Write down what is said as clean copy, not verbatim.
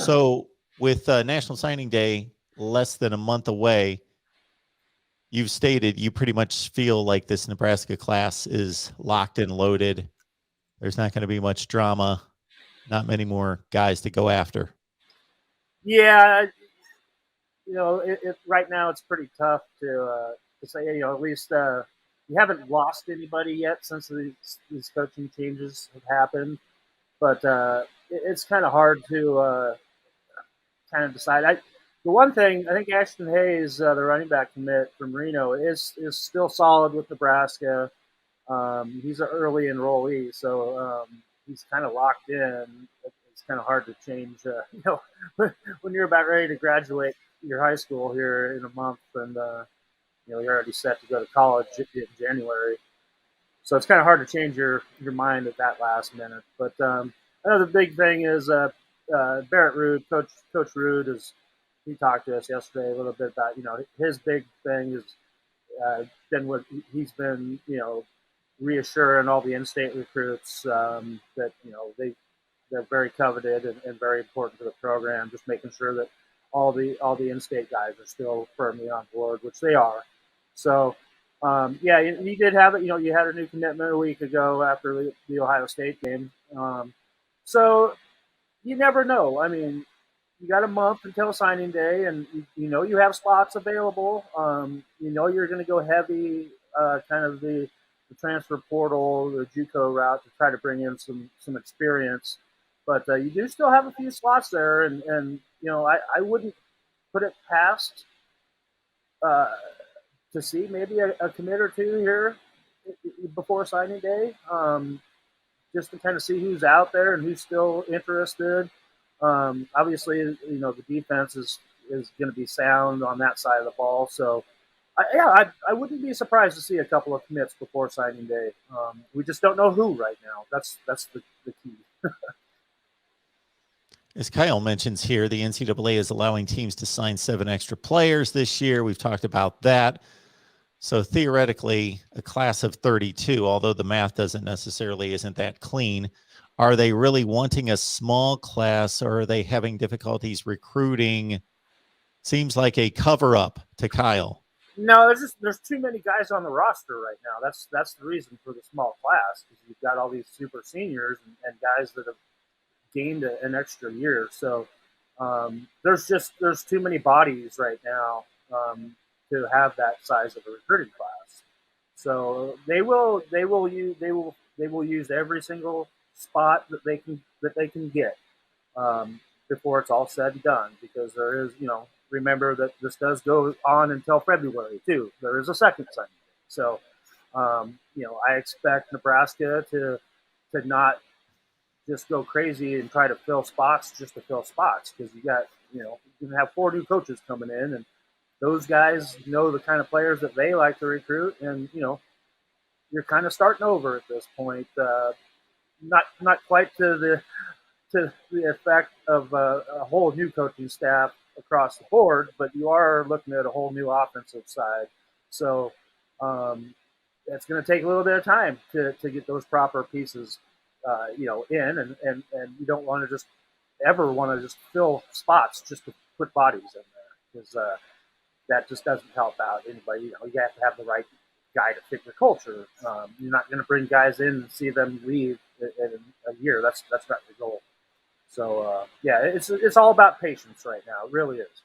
So with National Signing Day less than a month away, you've stated you pretty much feel like this Nebraska class is locked and loaded. There's not going to be much drama, not many more guys to go after. Yeah, right now it's pretty tough to say. At least you haven't lost anybody yet since these coaching changes have happened. But it's kind of hard to kind of decide. The one thing I think Ashton Hayes, the running back commit from Reno, is still solid with Nebraska. He's an early enrollee, so he's kind of locked in. It's kind of hard to change. When you're about ready to graduate your high school here in a month, and you're already set to go to college in January. So it's kind of hard to change your mind at that last minute. But another big thing is Barrett Ruud, Coach Ruud, he talked to us yesterday a little bit about his big thing is been what he's been reassuring all the in-state recruits that they're very coveted and very important to the program. Just making sure that all the in-state guys are still firmly on board, which they are. So. You did have it. You had a new commitment a week ago after the Ohio State game. So you never know. I mean, you got a month until signing day, and you have spots available. You're going to go heavy, kind of the transfer portal, the JUCO route to try to bring in some experience. But you do still have a few slots there, and I wouldn't put it past. To see maybe a commit or two here before signing day, just to kind of see who's out there and who's still interested. Obviously, the defense is going to be sound on that side of the ball. So, I wouldn't be surprised to see a couple of commits before signing day. We just don't know who right now. That's the key. As Kyle mentions here, the NCAA is allowing teams to sign 7 extra players this year. We've talked about that. So theoretically, a class of 32, although the math isn't that clean. Are they really wanting a small class, or are they having difficulties recruiting? Seems like a cover-up to Kyle. No, there's too many guys on the roster right now. That's the reason for the small class, because you've got all these super seniors and guys that have gained an extra year. So there's too many bodies right now to have that size of a recruiting class. So they will use every single spot that they can get before it's all said and done, because there is, remember that this does go on until February too. There is a second Sunday. So I expect Nebraska to not just go crazy and try to fill spots just to fill spots, because you got, you're going to have 4 new coaches coming in, and those guys know the kind of players that they like to recruit, and you're kind of starting over at this point. Not quite to the effect of a whole new coaching staff across the board, but you are looking at a whole new offensive side. So it's going to take a little bit of time to get those proper pieces, in, and you don't want to just fill spots just to put bodies in there, because that just doesn't help out anybody. You have to have the right guy to fit your culture. You're not going to bring guys in and see them leave in a year. That's not the goal. So it's all about patience right now. It really is.